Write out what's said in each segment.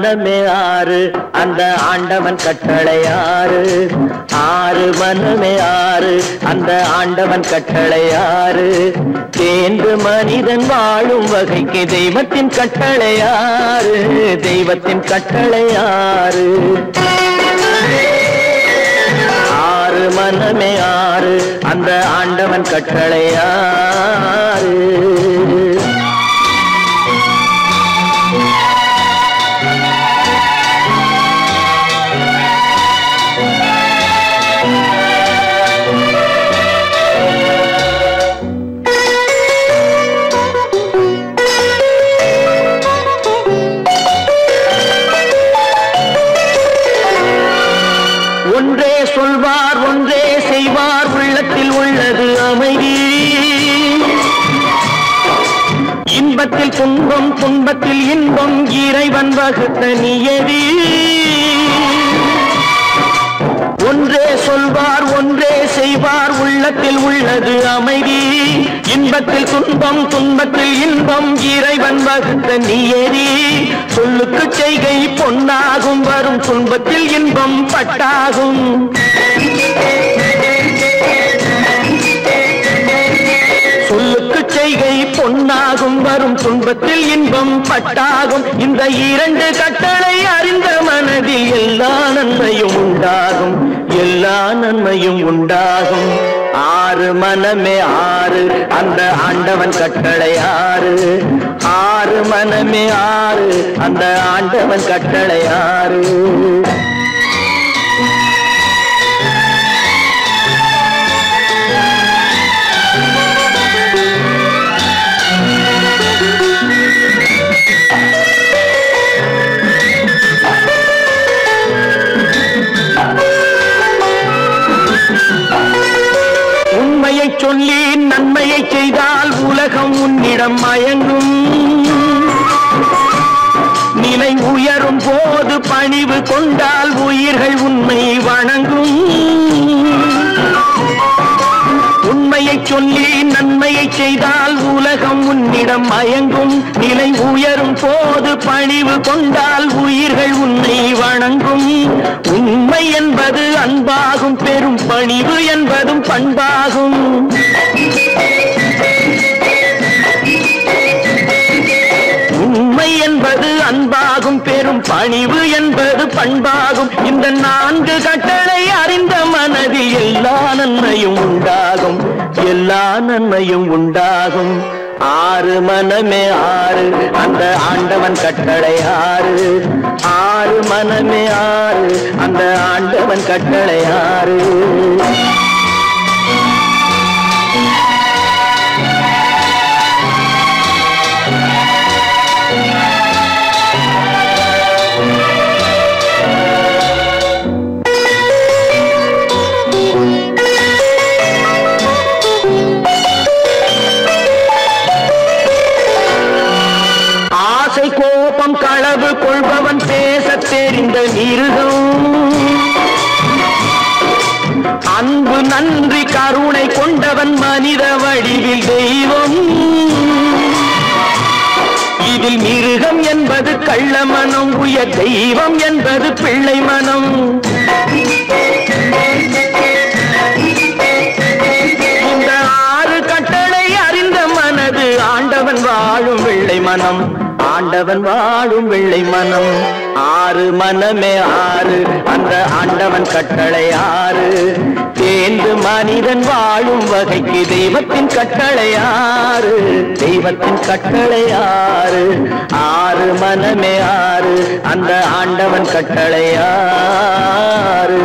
மனமே ஆறு அந்த ஆண்டவன் கட்டளை ஆறு ஆறு மனமே ஆறு அந்த ஆண்டவன் கட்டளை ஆறு தேர்ந்து மனிதன் வாழும் வகைக்கு தெய்வத்தின் கட்டளை ஆறு தெய்வத்தின் கட்டளை ஆறு ஆறு மனமே ஆறு அந்த ஆண்டவன் கட்டளை ஆறு ஒன்றே சொல்வார் ஒன்றே செய்வார் உள்ளத்தில் உள்ளது அமைதி இன்பத்தில் துன்பம் துன்பத்தில் இன்பம் இறைவன் வகுத்த நியதி ஒன்றே சொல்வார் ஒன்றே செய்வார் உள்ளத்தில் உள்ளது அமைதி இன்பத்தில் துன்பம் துன்பத்தில் இன்பம் இறைவன் வகுத்த நியதி சொல்லுக்கு செய்கை பொன்னாகும் வரும் துன்பத்தில் இன்பம் பட்டாகும் சொல்லுக்கு செய்கை பொன்னாகும் வரும் துன்பத்தில் இன்பம் பட்டாகும் இந்த இரண்டு கட்டளை அறிந்த மனதில் எல்லா நன்மையும் உண்டாகும் எல்லா நன்மையும் உண்டாகும் ஆறு மனமே ஆறு அந்த ஆண்டவன் கட்டளை ஆறு ஆறு மனமே ஆறு அந்த ஆண்டவன் கட்டளை ஆறு உண்மையை சொல்லி நன்மையை செய்தால் உலகம் உன்னிடம் மயங்கும் நிலை உயரும் போது பணிவு கொண்டால் உயிர்கள் உன்னை வணங்கும் உண்மையை சொல்லி நன்மையை செய்தால் உலகம் உன்னிடம் மயங்கும் நிலை உயரும் போது பணிவு கொண்டால் உயிர்கள் உன்னை வணங்கும் உண்மை என்பது அன்பாகும் பெரும் பணிவு என்பதும் பண்பாகும் உண்மை என்பது அன்பாகும் பெரும் பணிவு என்பது பண்பாகும் இந்த நான்கு கட்டளை அறிந்த மனதில் எல்லா நன்மையும் உண்டாகும் எல்லா நன்மையும் உண்டாகும் ஆறு மனமே ஆறு அந்த ஆண்டவன் கட்டளை ஆறு ஆறு மனமே ஆறு அந்த ஆண்டவன் கட்டளை ஆறு கோபம் களவு கொள்பவன் பேசத் தெரிந்த மிருகம் அன்பு நன்றி கருணை கொண்டவன் மனித வடிவில் தெய்வம் இதில் மிருகம் என்பது கள்ள மனம் உயர் தெய்வம் என்பது பிள்ளை மனம் இந்த ஆறு கட்டளை அறிந்த மனது ஆண்டவன் வாழும் வெள்ளை மனம் ஆண்டவன் வாழும் வெள்ளை மனம் ஆறு மனமே ஆறு அந்த ஆண்டவன் கட்டளை ஆறு தேர்ந்து மனிதன் வாழும் வகைக்கு தெய்வத்தின் கட்டளை ஆறு தெய்வத்தின் கட்டளை ஆறு ஆறு மனமே ஆறு அந்த ஆண்டவன் கட்டளை ஆறு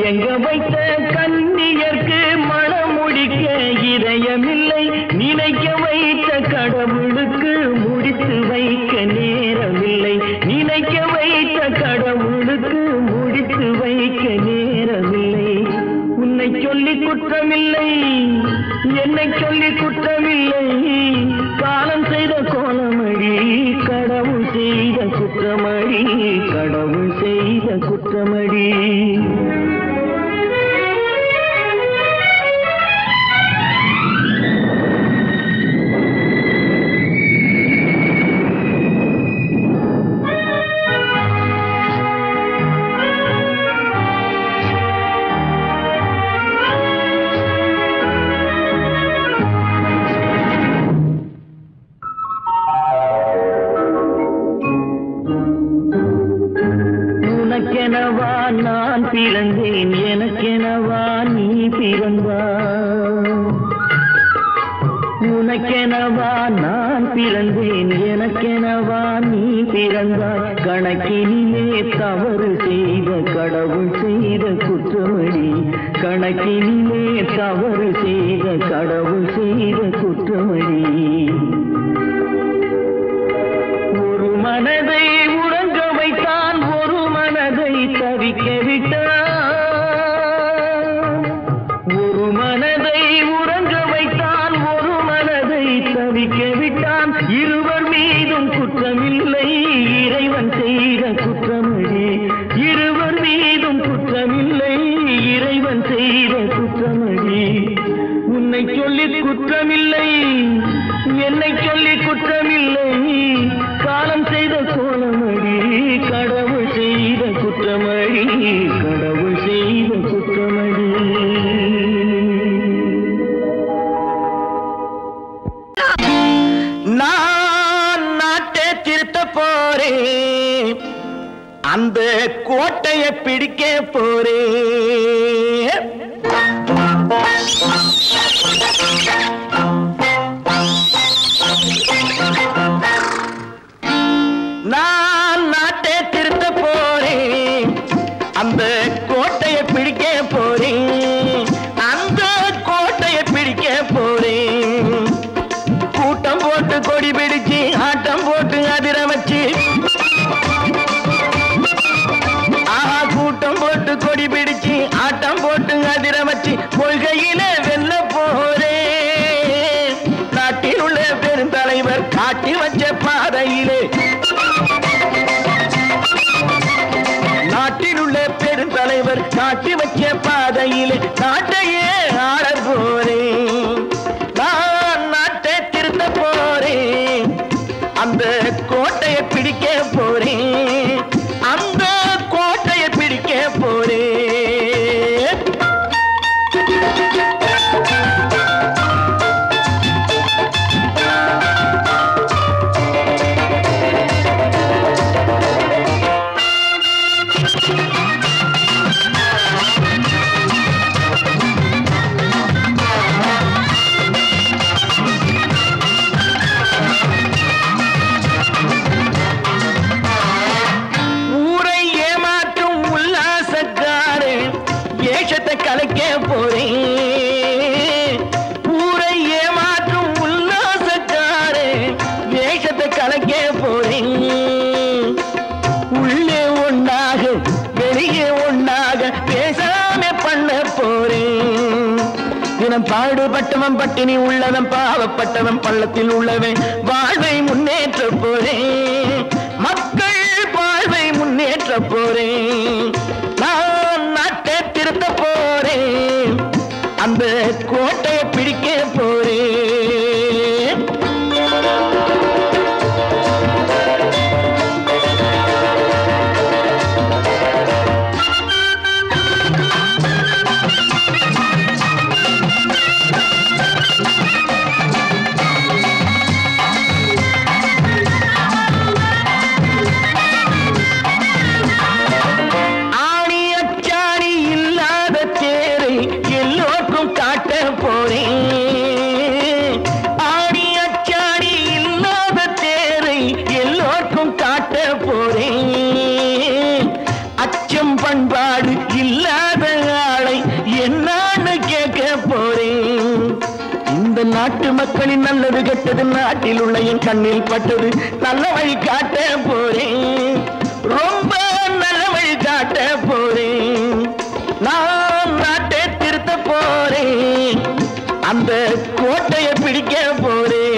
மயங்க வைத்த கன்னியர்க்கு மனம் முடிக்க இதயமில்லை, நினைக்க வைத்த கடவுளுக்கு முடித்து வைக்க நேரமில்லை, நினைக்க வைத்த கடவுளுக்கு முடித்து வைக்க நேரமில்லை. உன்னை சொல்லி குற்றமில்லை, என்னை சொல்லி குற்றமில்லை, காலம் செய்த கோலமடி, கடவுள் செய்த குற்றமடி, கடவுள் செய்த குற்றமடி. உனக்கெனவா நான் பிறந்தேன், எனக்கெனவா நீ பிறந்தாய். உனக்கெனவா நான் பிறந்தேன், எனக்கெனவா நீ பிறந்தாய். கணக்கினிலே தவறு செய்த கடவுள் செய்த குற்றமடி, கணக்கினிலே தவறு செய்த கடவுள் செய்த குற்றமடி. ஒரு மனதை உறங்க வைத்தான், ஒரு மனதை தவிக்க விட்டான். ஒரு மனதை உறங்க வைத்தான், ஒரு மனதை தவிக்க விட்டான். இருவர் மீதும் குற்றமில்லை, இறைவன் செய்த குற்றமடி. இருவர் மீதும் குற்றமில்லை, இறைவன் செய்த குற்றமடி. உன்னை சொல்லி குற்றமில்லை, என்னை சொல்லி குற்றமில்லை, காலம் செய்த கோலமடி, கடவுள் செய்த குற்றமடி, கடவுள் செய்த குற்றமடி. நான் நாட்டை திருத்த போறேன், அந்த கோட்டையை பிடிக்க போறேன். நான் நாட்டை திருத்த போறேன், அந்த கோட்டையை பிடிக்க போறேன், அந்த கோட்டையை பிடிக்க போறேன். கூட்டம் போட்டு கொடி பிடிச்சு ஆட்டம் போட்டு அதிர வச்சு, கூட்டம் போட்டு கொடி பிடிச்சு ஆட்டம் போட்டு அதிர வச்சு கொள்கையில வெல்ல போறேன். நாட்டில் உள்ள பெருந்தலைவர் காட்டி வச்ச பாதையிலே, நாட்டில் உள்ள பெருந்தலைவர் காட்டி வச்ச பாதையிலே நாட்டையே ஆள போறேன். நான் நாட்டை திருத்த போறேன், அந்த கோட்டையை பிடிக்க போறேன், அந்த கோட்டையை பிடிக்க போறேன். கலைக்க போறேன், ஊரை ஏமாற்றும் உல்லாசக்காரே வேஷத்தை கலைக்க போறேன். உள்ளே ஒன்னாக வெளியே ஒன்னாக பேசாம பண்ண போறேன். தினம் பாடுபட்டவன் பட்டினி உள்ளவன், பாவப்பட்டவன் பள்ளத்தில் உள்ளவன் வாழ்வை முன்னேற்ற போறேன், மக்கள் வாழ்வை முன்னேற்ற போறேன். நான் நாட்டை திருத்த போறேன், அந்த கோட்டையை பிடிக்க போறேன். கேட்டது நாட்டில் உள்ள என் கண்ணில் பட்டது நல்ல வழி காட்ட போறேன் ரொம்ப நல்ல வழி காட்ட போறேன் நான் நாட்டை திருத்த போறேன் அந்த கோட்டையை பிடிக்க போறேன்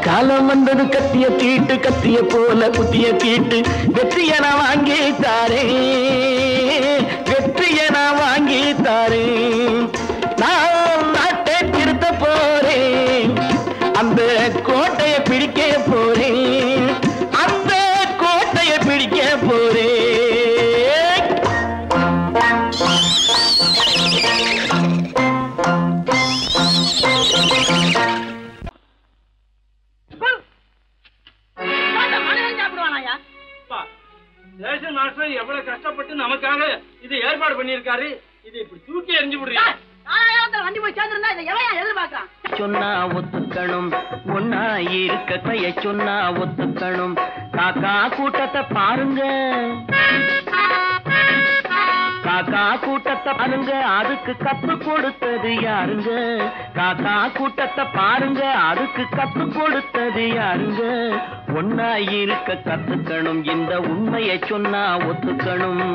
காலம் வந்தது கத்திய தீட்டு கத்திய போல குத்திய தீட்டு வெற்றியை நான் வாங்கி தாரேன் வெற்றியை நான் வாங்கி தாரேன் நான் நாட்டை திருத்த போறேன் அந்த கோட்டையை பிடிக்க போறேன் அந்த கோட்டையை பிடிக்க போறேன் எவ்வளவு கஷ்டப்பட்டு நமக்காக இது ஏற்பாடு பண்ணிருக்காரு இது இப்படி தூக்கி எறிஞ்சு விடுறீங்க சொன்னா ஒத்துக்கணும் ஒன்னா இருக்க கைய சொன்னா ஒத்துக்கணும் காக்கா கூட்டத்தை பாருங்க காக்கா கூட்டத்தை பாருங்க அதுக்கு கத்து கொடுத்தது யாருங்க காக்கா கூட்டத்தை பாருங்க அதுக்கு கத்து கொடுத்தது யாருங்க ஒன்னா இருக்க கத்துக்கணும் இந்த உண்மையை சொன்னா ஒத்துக்கணும்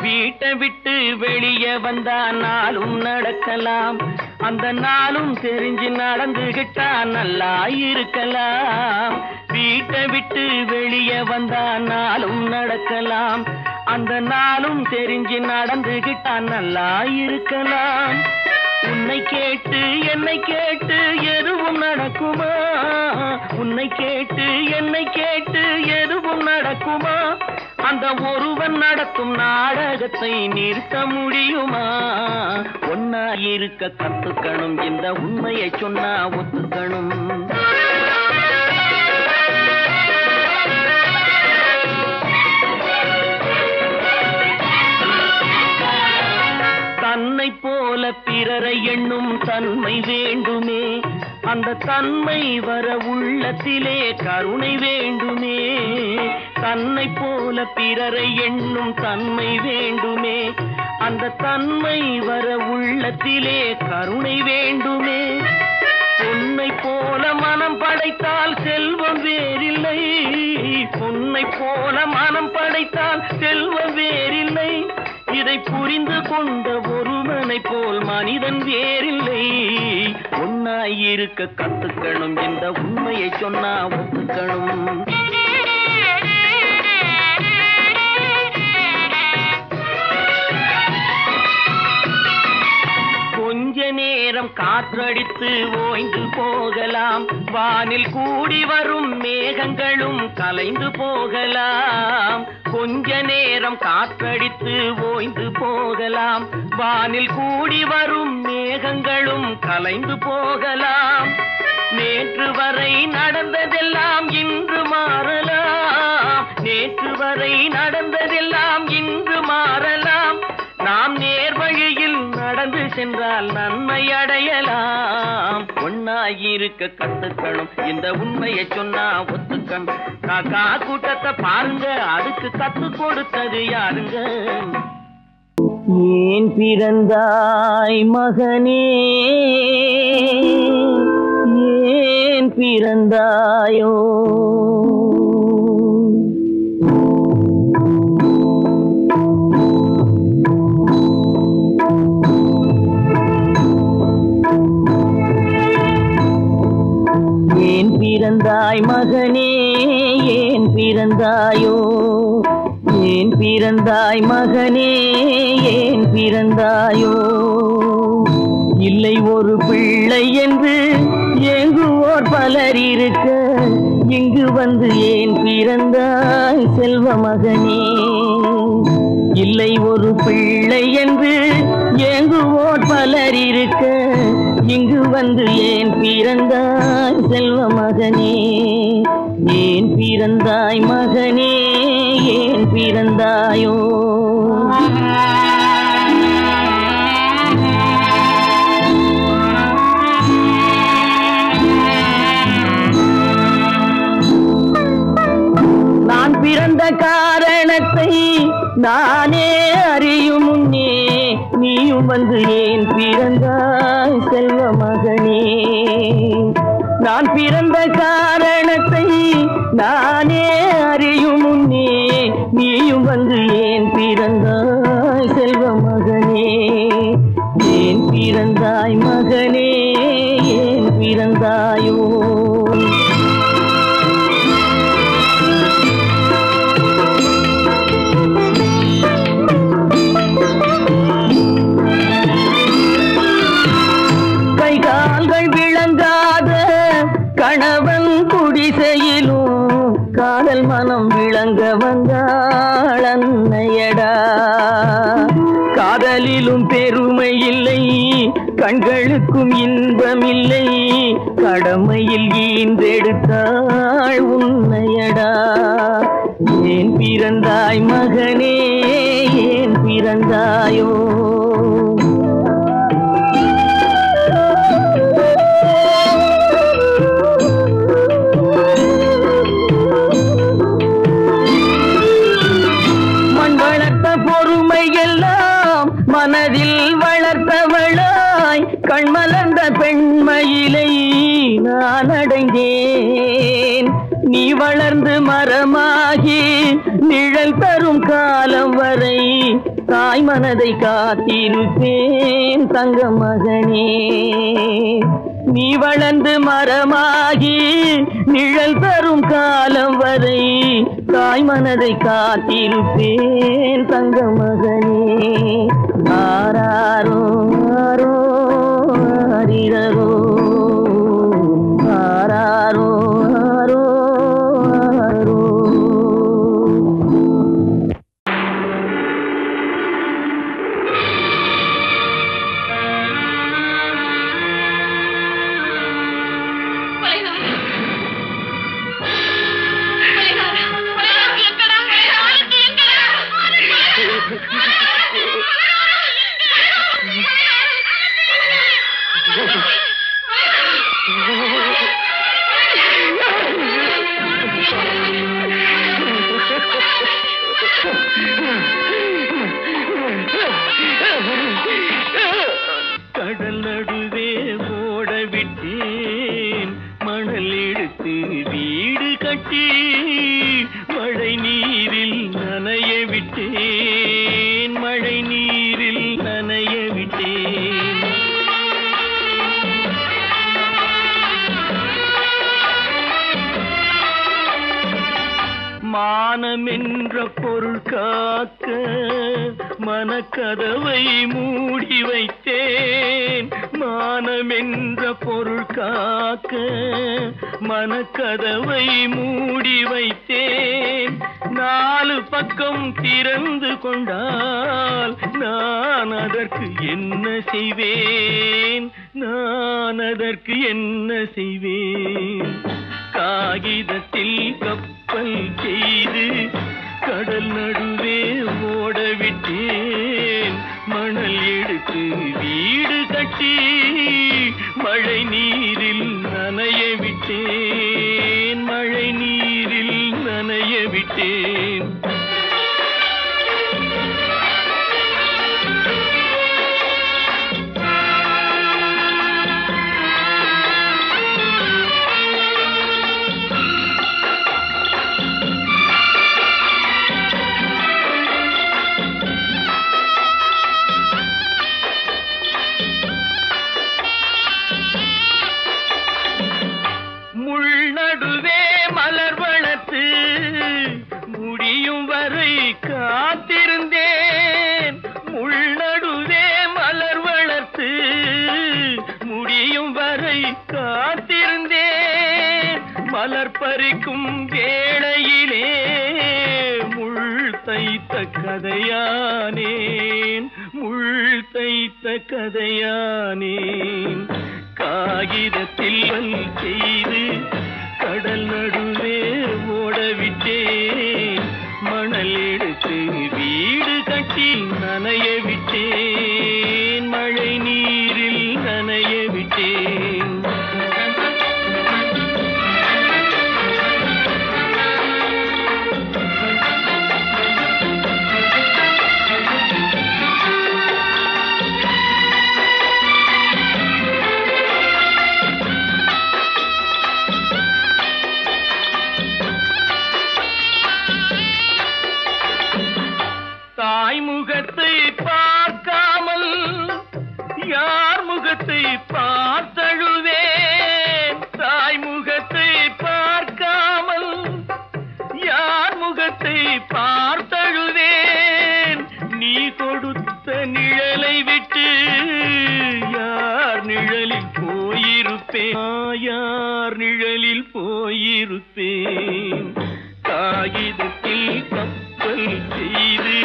வீட்டை விட்டு வெளியே வந்தா நாளும் நடக்கலாம் அந்த நாளும் தெரிஞ்சு நடந்துகிட்டா நல்லா இருக்கலாம் வீட்டை விட்டு வெளியே வந்தா நாளும் நடக்கலாம் அந்த நாளும் தெரிஞ்சு நடந்துகிட்டா நல்லா இருக்கலாம் உன்னை கேட்டு என்னை கேட்டு எதுவும் நடக்குமா உன்னை கேட்டு என்னை கேட்டு எதுவும் நடக்குமா அந்த ஒருவன் நடத்தும் நாடகத்தை நிறுத்த முடியுமா ஒன்னா இருக்க கத்துக்கணும் இந்த உண்மையை சொன்னா ஒத்துக்கணும் தன்னை போல பிறரை எண்ணும் தன்மை வேண்டுமே அந்த தன்மை வர உள்ளத்திலே கருணை வேண்டுமே தன்னை போல பிறரை எண்ணும் தன்மை வேண்டுமே அந்த தன்மை வர உள்ளத்திலே கருணை வேண்டுமே பொன்னை போல மனம் படைத்தால் செல்வம் வேறில்லை பொன்னை போல மனம் படைத்தால் செல்வம் வேறில்லை இதை புரிந்து கொண்ட ஒருவனை போல் மனிதன் வேறில்லை ஒன்னாயிருக்க கத்துக்கணும் இந்த உண்மையை சொன்னா ஒத்துக்கணும் கொஞ்ச நேரம் காற்றடித்து ஓய்ந்து போகலாம் வானில் கூடி வரும் மேகங்களும் கலைந்து போகலாம் கொஞ்ச நேரம் காற்றடித்து ஓய்ந்து போகலாம் வானில் கூடி வரும் மேகங்களும் கலைந்து போகலாம் நேற்று வரை நடந்ததெல்லாம் இன்று மாறலாம் நேற்று வரை நடந்ததெல்லாம் இன்று மாறலாம் நாம் நேர்வழியில் நடந்து சென்றால் நன்மை அடையலாம் ஒன்னாயிருக்க கத்துக்கணும் இந்த உண்மையை சொன்னா ஒத்துக்கணும் காக்கா கூட்டத்தை பாருங்க அதுக்கு கத்து கொடுத்தது யாருங்க ஏன் பிறந்தாய் மகனே ஏன் பிறந்தாயோ பிறந்தாய் மகனே ஏன் பிறந்தாயோ ஏன் பிறந்தாய் மகனே ஏன் பிறந்தாயோ இல்லை ஒரு பிள்ளை என்று ஏங்குவோர் பலர் இருக்க இங்கு வந்து ஏன் பிறந்தாய் செல்வ மகனே இல்லை ஒரு பிள்ளை என்று ஏங்குவோர் பலர் இருக்க இங்கு வந்து ஏன் பிறந்தாய் செல்வ மகனே ஏன் பிறந்தாய் மகனே ஏன் பிறந்தாயோ நான் பிறந்த காரணத்தை நானே அறியும் முன்னே நீயும் வந்து ஏன் பிறந்தாய் செல்வ மகனே நான் பிறந்த காரணத்தை நானே அறியும் முன்னே நீயும் வந்து ஏன் பிறந்தாய் செல்வ மகனே ஏன் பிறந்தாய் மகனே ஏன் பிறந்தாயோ கணவன் குடிசையிலும் காதல் மனம் விளங்க வந்தாள் அன்னையடா காதலிலும் பெருமை இல்லை கண்களுக்கும் இன்பமில்லை கடமையில் ஈன்றெடுத்தாள் உன்னையடா ஏன் பிறந்தாய் மகனே ஏன் பிறந்தாயோ மனதில் வளர்த்தவளாய் கண்மலர்ந்த பெண்மயிலை நான் அடைந்தேன் நீ வளர்ந்து மரமாகி நிழல் தரும் காலம் வரை தாய் மனதை காத்திருப்பேன் தங்க மகனே நீ வளர்ந்து மரமாகி நிழல் தரும் காலம் வரை தாய் மனதை காத்திருப்பேன் தங்க மகனே ஆராரோ ஆரோ ஆரிரரோ ஆராரோ ஆரோ ஆரோ கடல் நடுவே ஓட விட்டேன் மணல் எடுத்து வீடு கட்டி மழை நீரில் நனைய விட்டேன் மழை நீரில் நனைய விட்டேன் மானம் என்ற பொருள் காக்க மனக்கதவை மூடி வைத்தேன் மானம் என்ற பொருள் காக்க மனக்கதவை மூடி வைத்தேன் நாலு பக்கம் திறந்து கொண்டால் நான் அதற்கு என்ன செய்வேன் நான் அதற்கு என்ன செய்வேன் காகிதத்தில் கப்பல் செய்து கடல் நடுவே ஓட விட்டேன் மணல் எடுத்து வீடு கட்டி மழை நீரில் நனைய விட்டேன் மழை நீரில் நனைய விட்டேன் நடுவே தைத்த கதையானேன், முள் தைத்த கதையானேன். காகிதத்தில் செய்து கடல் நடுவே ஓடவிட்டேன், மணல் எடுத்து வீடு கட்டி நனைய விட்டேன், மழை நீரில் நனைய விட்டேன். தாய்முகத்தை பார்க்காமல் யார் முகத்தை பார்த்தழுவேன், தாய்முகத்தை பார்க்காமல் யார் முகத்தை பார்த்தழுவேன். நீ கொடுத்த நிழலை விட்டு யார் நிழலில் போயிருப்பேன், யார் நிழலில் போயிருப்பேன். காகிதத்தில் கப்பல் செய்து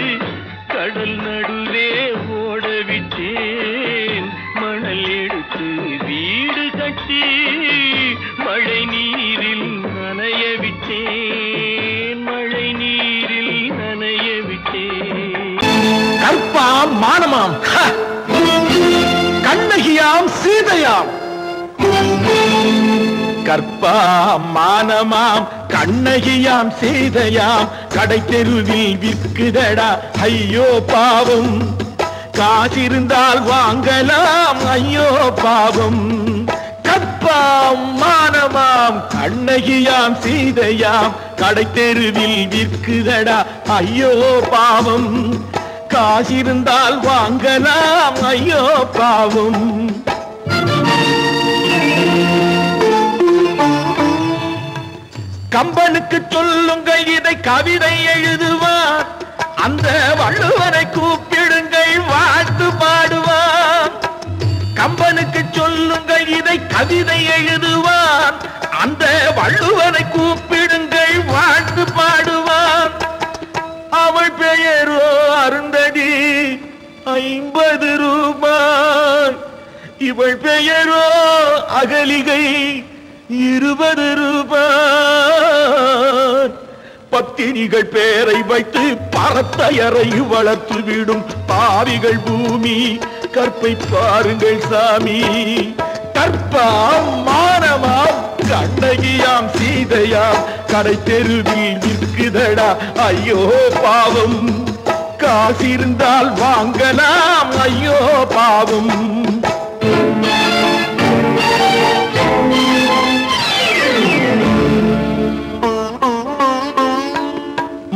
கடல் நடுவே ஓடவிட்டேன், மணல் எடுத்து வீடு கட்டி மழை நீரில் நனைய விட்டேன், மழை நீரில் நனைய விட்டேன். கற்பாம் மானமாம், கண்ணகியாம் சீதையாம். கற்பாம் மானமாம், கண்ணகியாம் சீதையாம், கடை தெருவில் விற்குதடா ஐயோ பாவம். காசிருந்தால் வாங்கலாம் ஐயோ பாவம். கற்பாம் மானமாம், கண்ணகியாம் சீதையாம், கடை தெருவில் விற்குதடா ஐயோ பாவம். காசிருந்தால் வாங்கலாம் ஐயோ பாவம். கம்பனுக்கு சொல்லுங்கள் இதை கவிதை எழுதுவார், அந்த வள்ளுவரை கூப்பிடுங்கள் வாழ்த்து பாடுவார். கம்பனுக்கு சொல்லுங்கள் இதை கவிதை எழுதுவார், அந்த வள்ளுவரை கூப்பிடுங்கள் வாழ்த்து பாடுவார். அவள் பெயரோ அருந்ததி 50 ரூபாய், இவள் பெயரோ அகலிகை 20 ரூபாய். பத்தினிகள் பேரை வைத்து பரத்தையரை வளர்த்து விடும் பாவிகள் பூமி, கற்பை பாருங்கள் சாமி. கற்பாம் மானமாம், கண்ணகியாம் சீதையாம், கடை தெருவில் விற்குதடா ஐயோ பாவம். காசிருந்தால் வாங்கலாம் ஐயோ பாவம்.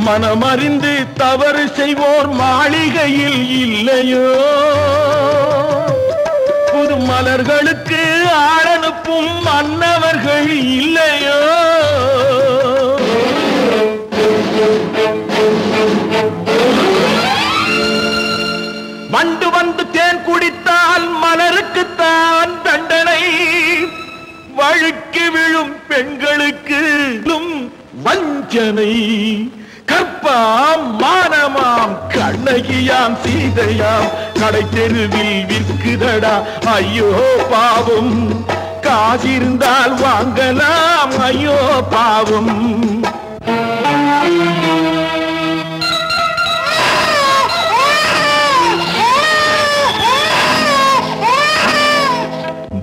மனமறிந்து தவறு செய்வோர் மாளிகையில் இல்லையோ, புது மலர்களுக்கு ஆளனுப்பும் மன்னவர்கள் இல்லையோ. வண்டு வந்து தேன் குடித்தால் மலருக்குத்தான் தண்டனை, வழுக்கி விழும் பெண்களுக்கு வஞ்சனை. கற்பாம் மானமாம், கண்ணகியாம் சீதையாம், கடை தெருவில் விற்குதடா ஐயோ பாவம். காசிருந்தால் வாங்கலாம் ஐயோ பாவம்.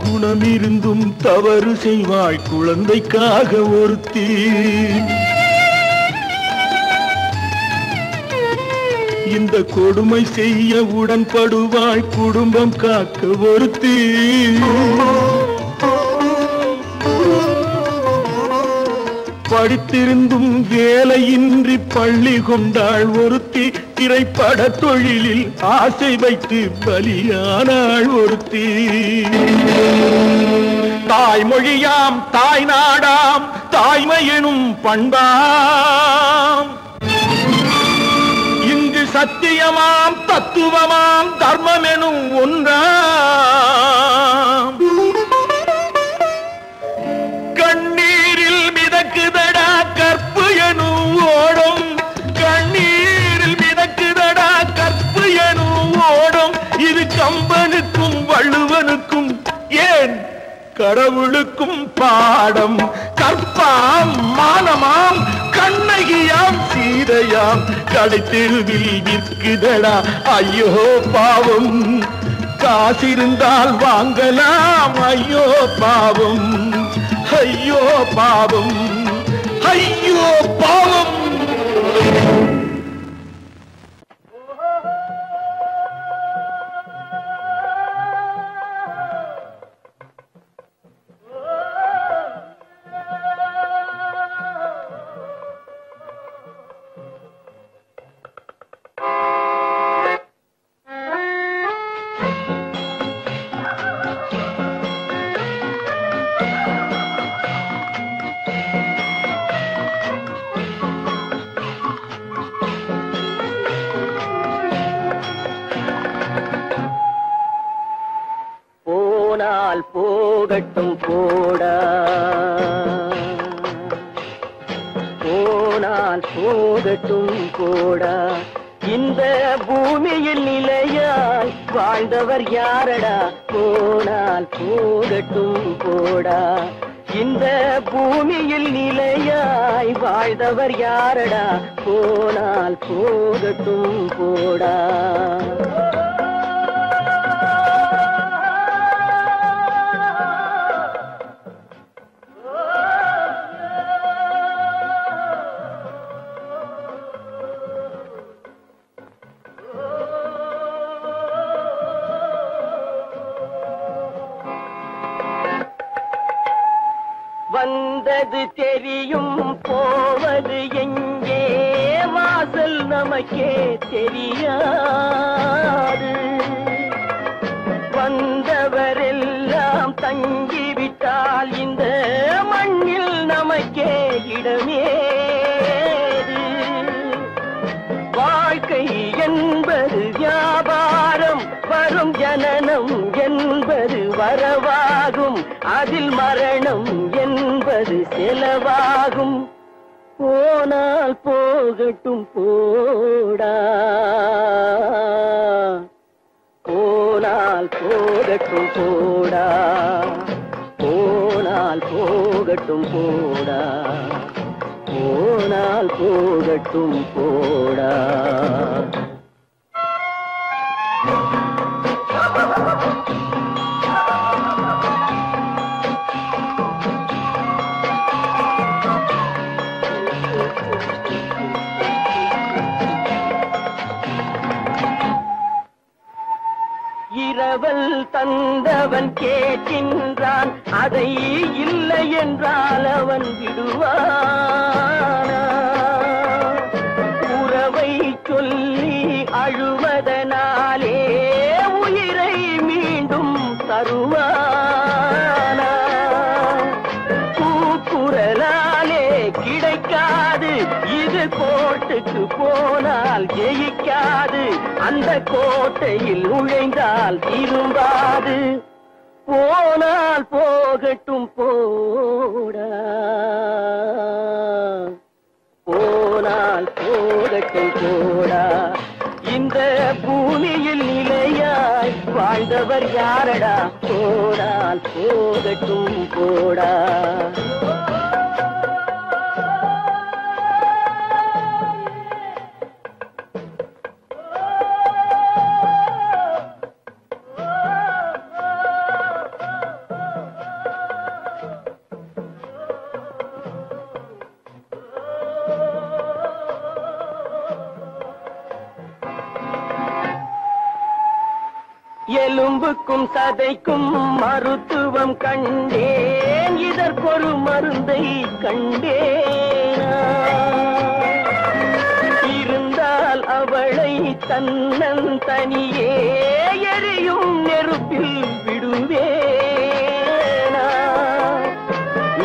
குணமிருந்தும் தவறு செய்வாய் குழந்தைக்காக ஒருத்தி, இந்த கொடுமை செய்ய உடன்படுவாய் குடும்பம் காக்க ஒருத்தி. படித்திருந்தும் வேலையின்றி பள்ளி கொண்டாள் ஒருத்தி, திரைப்பட தொழிலில் ஆசை வைத்து பலியானாள் ஒருத்தி. தாய்மொழியாம் தாய் நாடாம் தாய்மையெனும் பண்பாம், இங்கு சத்தியமாம் தத்துவமாம் தர்மமெனும் ஒன்றாம். கண்ணீரில் மிதக்குதடா கற்பு எனும் ஓடும், கண்ணீரில் கடவுளுக்கும் பாடம். கற்பாம் மானமாம் கண்ணகியாம் சீதையாம் கடைத்தெருவில் விற்குதடா. ஐயோ பாவம், காசிருந்தால் வாங்கலாம். ஐயோ பாவம், ஐயோ பாவம், ஐயோ பாவம். போகட்டும் போடா, போனால் போகட்டும் போடா. இந்த பூமியில் நிலையாய் வாழ்ந்தவர் யாரடா? போனால் போகட்டும் போடா. இந்த பூமியில் நிலையாய் வாழ்ந்தவர் யாரடா? போனால் போகட்டும் போடா. வந்தது தெரியும், போவது எங்கே? வாசல் நமக்கே தெரியாது. வந்தவரெல்லாம் தங்கிவிட்டால் இந்த மண்ணில் நமக்கே இடமேது. வாழ்க்கை என்பது வியாபாரம், வரும் ஜனனம் என்பது வரவாகும், அதில் மரணம் என்பது செலவாகும். போனால் போகட்டும் போடா, போனால் போகட்டும் போடா, போனால் போகட்டும் போடா, போனால் போகட்டும் போடா. இரவல் தந்தவன் கேட்கின்றான், அதை இல்லை என்றால் அவன் விடுவானா? உறவை சொல்லி அழுவதனாலே உயிரை மீண்டும் தருவானா? கூக்குரலாலே கிடைக்காது, இது கோட்டுக்கு போனால் ஜெயிக்காது, அந்த கோட்டையில் நுழைந்தால் திரும்பாது. போனால் போகட்டும் போடா, போனால் போகட்டும் போடா. இந்த பூமியில் நிலையாய் வாழ்ந்தவர் யாரடா? போனால் போகட்டும் போடா. எலும்புக்கும் சதைக்கும் மருத்துவம் கண்டேன், இதற்கொரு மருந்தை கண்டேனா? இருந்தால் அவளை தன்னந்தனியே எரியும் நெருப்பில் விடுவேனா?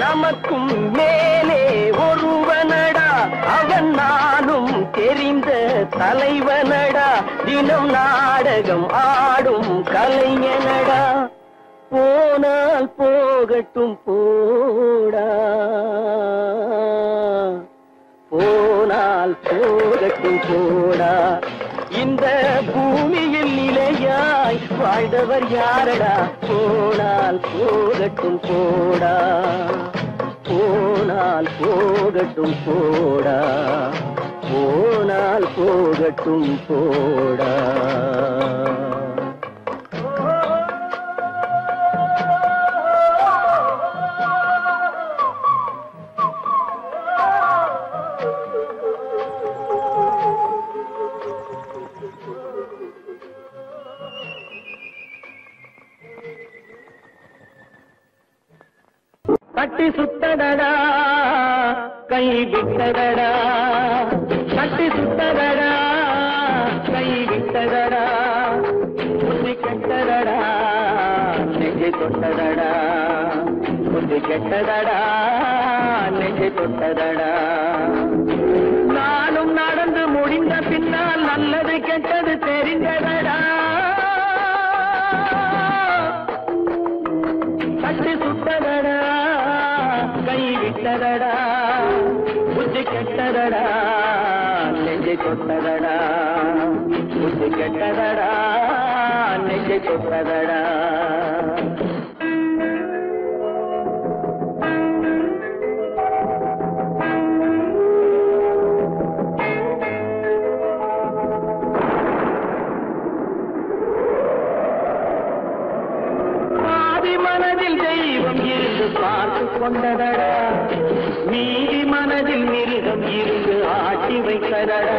நமக்கும் மேலே ஒருவனடா, அவன் நானும் தெரிந்த தலைவனடா, தினம் நாடகம் ஆடும் கலைஞனடா. போனால் போகட்டும் போடா, போனால் போகட்டும் போடா. இந்த பூமியில் நிலையாய் வாழ்ந்தவர் யாரடா? போனால் போகட்டும் போடா, போனால் போகட்டும் போடா, போனால் போகட்டும் போடா. கட்டி சுத்தடடா கை விட்டதடா, கட்டி சுத்தடடா கை விட்டதடா, புத்தி கெட்டதடா நெஞ்சை தொட்டதடா, புத்தி கெட்டதடா நெஞ்சை தொட்டதடா. நானும் நடந்து முடிந்த பின்னால் நல்லது கெட்டது தெரிந்ததடா. கட்டி சுத்ததடா கை விட்டதடா, புத்தி கெட்டதடா நெஞ்சை தொட்டதடா, புத்தி கெட்டதடா நெஞ்சை தொட்டதடா. பார்த்து கொண்டதடா, நீதி மனதில் மிருகம் இருந்து ஆட்டி வைத்ததடா.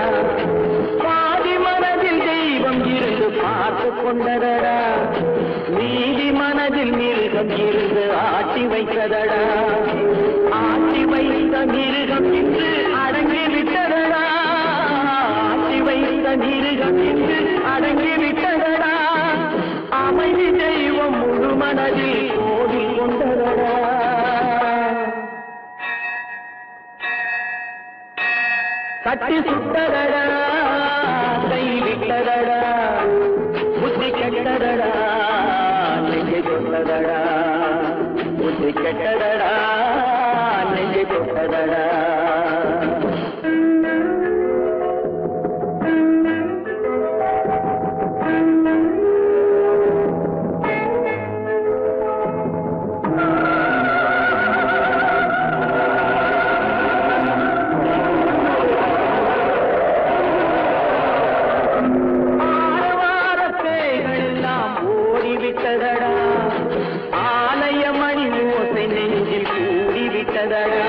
பாதி மனதில் தெய்வம் இருந்து பார்த்து கொண்டதடா, நீதி மனதில் மிருகம் இருந்து ஆட்டி வைத்ததடா. ஆட்டி வைத்த மிருகம் இன்று அடங்கி விட்டதடா, ஆட்டி வைத்த மிருகம் இன்று அடங்கி விட்டதடா. அமைதி தெய்வம் முழு மனதில் கோடி கொண்டதடா. கட்டி சுட்டதடா கை விட்டதடா, புத்தி கெட்டதடா நெஞ்சை தொட்டதடா, புத்தி கெட்டதடா நெஞ்சை தொட்டதடா. ஆலயமணி ஓசை நெஞ்சில் கூடிவிட்டதடா,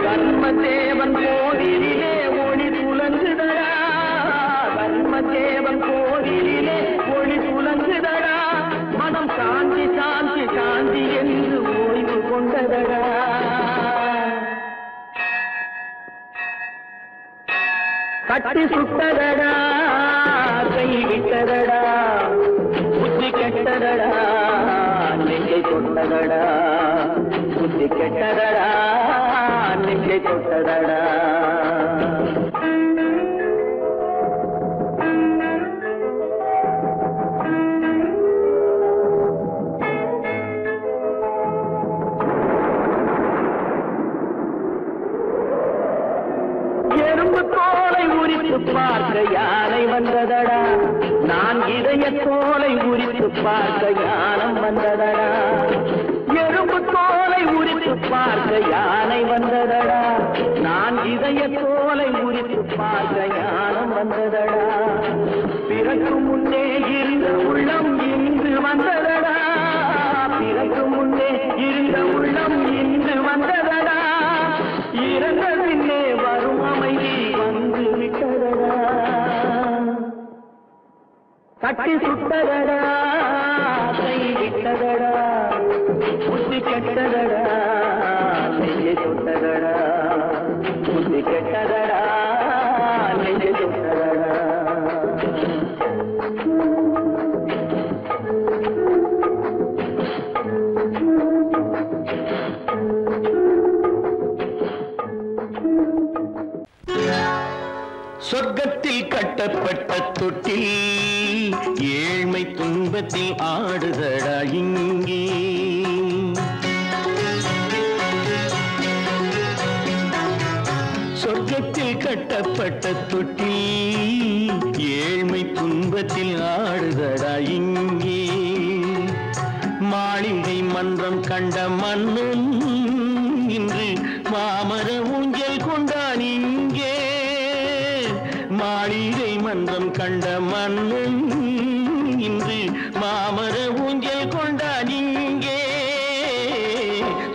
கர்மதேவன் கோவிலிலே ஒளி துலங்குதடா, கர்மதேவன் கோவிலிலே ஒளி துலங்குதடா. மனம் சாந்தி சாந்தி சாந்தி என்று ஓய்வு கொண்டதடா. கட்டி சுட்டதடா கை விட்டதடா, புத்தி கெட்டதடா நெஞ்சை தொட்டதடா, புத்தி கெட்டதடா நெஞ்சை தொட்டதடா. எறும்பு தோலை உரித்து பார்க்க யானை வந்ததடா, நான் இதய தோலை உரித்து பார்க்க யானம் வந்ததடா. எறும்பு தோலை உரித்து பார்க்க யானை வந்ததடா, நான் இதய தோலை உரித்து பார்க்க யானம் வந்ததடா. பிறகு முன்னே இருந்த உள்ளம் இன்று வந்ததடா, பிறகு முன்னே இருந்த உள்ளம் இன்று வந்ததடா. இறந்த பின்னே வரும் அமைதி வந்து விட்டதடா. கட்டி சுட்டதடா கை விட்டதடா, புத்தி கெட்டதடா நெஞ்சை தொட்டதடா, புத்தி கெட்டதடா நெஞ்சை தொட்டதடா. சொர்க்கத்தில் கட்டப்பட்ட தொட்டில் ஏழ்மை துன்பத்தில் ஆடுதடா இங்கே. சொர்க்கத்தில் சொர்க்கத்தில் கட்டப்பட்ட தொட்டில் ஏழ்மை துன்பத்தில் ஆடுதடா இங்கே. மாளிகை மன்றம் கண்ட மன்னன் இன்று மாமர ஊஞ்சல் கொண்டான் இங்கே. மாளிகை மன்றம் கண்ட மன்னன் இன்று மாமர ஊஞ்சல் கொண்டான் இங்கே.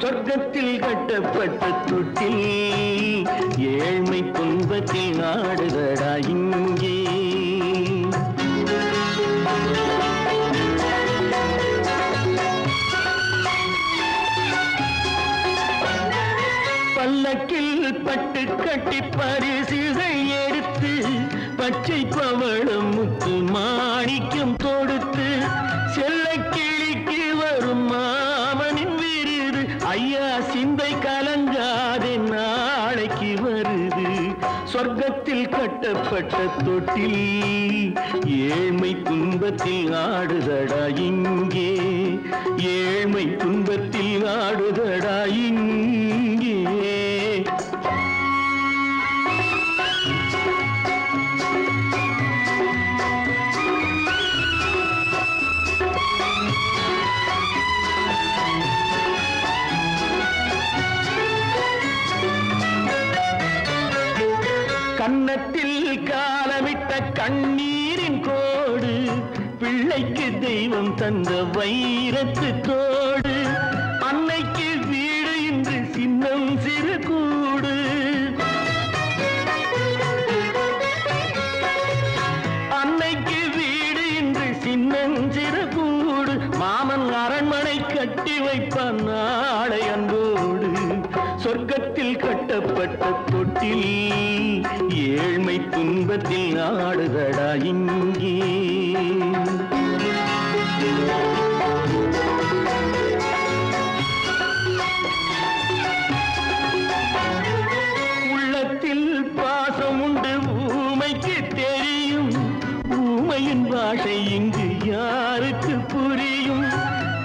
சொர்க்கத்தில் கட்டப்பட்ட தொட்டில் ஏழ்மை துன்பத்தில் ஆடுதடா இங்கே. பல்லக்கில் பட்டு கட்டி பரிசுகள் எடுத்து பச்சை பவளம் முத்து மாணிக்கம் தொடுத்து செல்ல கிளிக்கு வரும் மாமனின் விருது. ஐயா சிந்தை கலங்காதே நாளைக்கு வருது. சொர்க்கத்தில் கட்டப்பட்ட தொட்டில் ஏழ்மை துன்பத்தில் ஆடுதடா இங்கே. ஏழ்மை துன்பத்தில் ஆடுதடா இங்கே. கன்னத்தில் காலமிட்ட கண்ணீரின் கோடு பிள்ளைக்கு தெய்வம் தந்த வைரத்து தோடு. அன்னைக்கு வீடு இன்று சின்னம் சிறு கூடு. அன்னைக்கு வீடு இன்று சின்னம் சிறு கூடு. மாமன் அரண்மனை கட்டி வைப்பான் நாளை அன்போடு. சொர்க்கத்தில் கட்டப்பட்ட தொட்டில் ஏழ்மை துன்பத்தில் ஆடுதடா இங்கே. உள்ளத்தில் பாசம் உண்டு ஊமைக்கு தெரியும். ஊமையின் பாஷை இங்கு யாருக்கு புரியும்?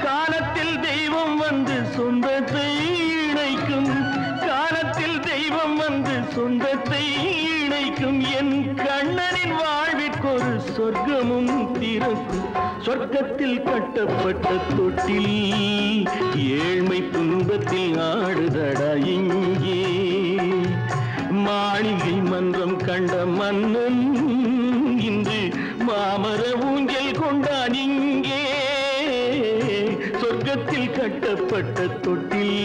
காலத்தில் தெய்வம் வந்து சொந்தத்தை இணைக்கும். காலத்தில் தெய்வம் வந்து சொந்தத்தை இணைக்கும். என் கண்ணனின் வாழ்விற்கொரு சொர்க்கமும் திறக்கும். சொர்க்கத்தில் கட்டப்பட்ட தொட்டில் ஏழ்மை துன்பத்தில் ஆடுதடா இங்கே. மாளிகை மன்றம் கண்ட மன்னன் இன்று மாமர ஊஞ்சல் கொண்டான் இங்கே. சொர்க்கத்தில் கட்டப்பட்ட தொட்டில்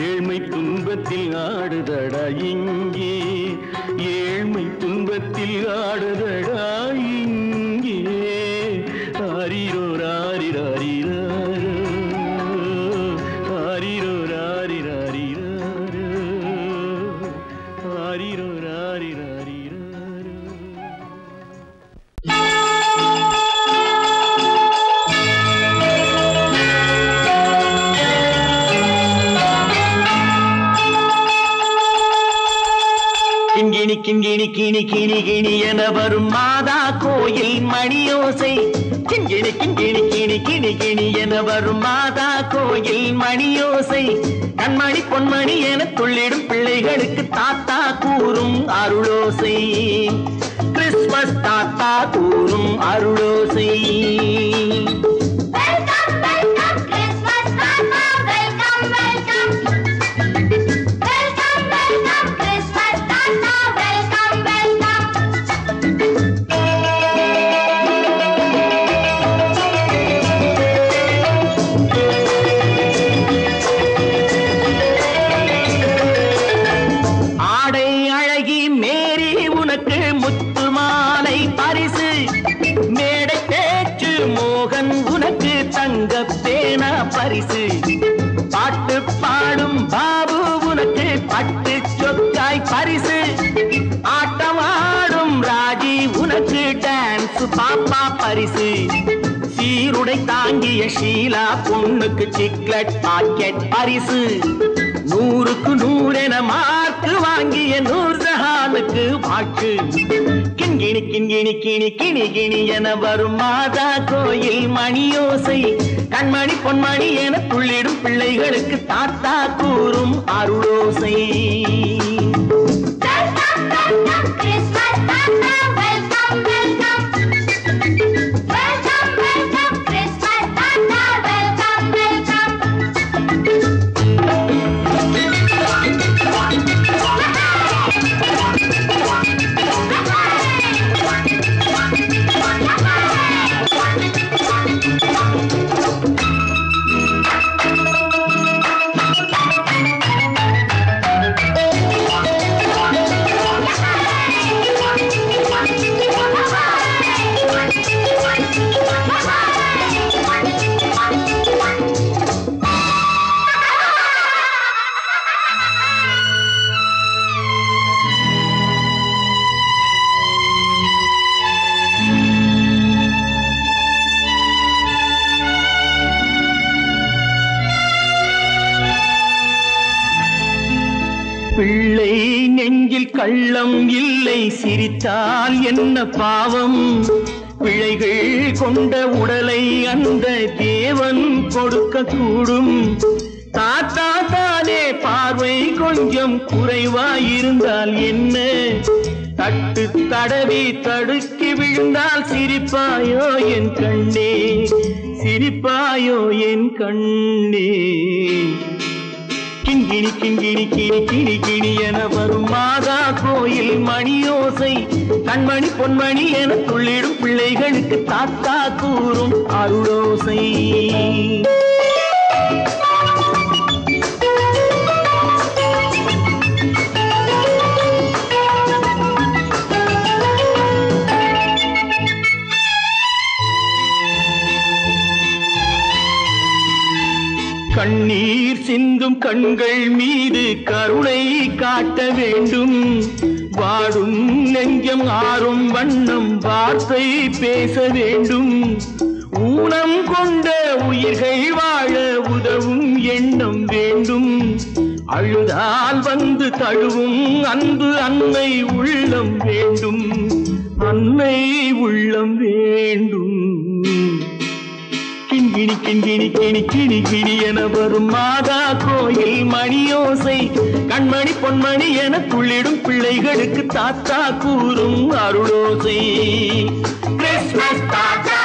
ஏழ்மை துன்பத்தில் ஆடுதடா இங்கே. ஏழ்மை துன்பத்தில் ஆடுதடா இங்கே. ஆரிரோ ராரிராரிராரோ, ஆரிரோ ராரிராரிராரோ, ஆரிரோ ராரிராரிராரோ. கிண்கிணி கிண்கிணி கிணி கிணி கிணி என வரும் மாதா கோயில் மணியோசை. கிண்கிணி கிண்கிணி கிணி கிணி கிணி என வரும் மாதா கோயில் மணியோசை. கண்மணி பொன்மணி என துள்ளிடும் பிள்ளைகளுக்கு தாத்தா கூறும் அருளோசை. கிறிஸ்துமஸ் தாத்தா கூறும் அருளோசை. பரிசு பாட்டு பாடும் பாபு உனக்கு பட்டு சொக்காய் பரிசு. ஆட்டமாடும் ராஜி உனக்கு டான்ஸ் பாப்பா பரிசு. சீருடை தாங்கிய ஷீலா பொண்ணுக்கு சிக்லெட் பாக்கெட் பரிசு. 100க்கு 100 என மார்க்கு வாங்கிய நூர்ஜஹானுக்கு வாக்கு. கிண்கிணி கிண்கிணி கிணி கிணி கிணி என வரும் மாதா கோயில் மணியோசை. கண்மணி பொன்மணி என துள்ளிடும் பிள்ளைகளுக்கு தாத்தா கூறும் அருளோசை. கள்ளம் இல்லை சிரித்தால் என்ன பாவம் பிழைகள் கொண்ட உடலை அந்த தேவன் கொடுக்க கூடும் தாத்தா தானே பார்வை கொஞ்சம் குறைவாயிருந்தால் என்ன தட்டு தடவி தடுக்கி விழுந்தால் சிரிப்பாயோ என் கண்ணே சிரிப்பாயோ என் கண்ணே கிண்கிணி கிண்கிணி கிணி கிணி கிணி என வரும் மாதா கோயில் மணியோசை கண்மணி பொன்மணி என துள்ளிடும் பிள்ளைகளுக்கு தாத்தா கூறும் அருளோசை கண்ணீர் சிந்தும் கண்கள் மீது கருணை காட்ட வேண்டும் வாடும் நெஞ்சம் ஆறும் வண்ணம் வார்த்தை பேச வேண்டும் ஊனம் கொண்ட உயிர்கள் வாழ உதவும் எண்ணம் வேண்டும் அழுதால் வந்து தழுவும் அன்பு அன்னை உள்ளம் வேண்டும் அன்னை உள்ளம் வேண்டும் கிண்கிணி கிண்கிணி கிணி கிணி கிணி என வரும் மாதா கோயில் மணியோசை கண்மணி பொன்மணி என துள்ளிடும் பிள்ளைகளுக்கு தாத்தா கூறும் அருளோசை கிறிஸ்மஸ் தாத்தா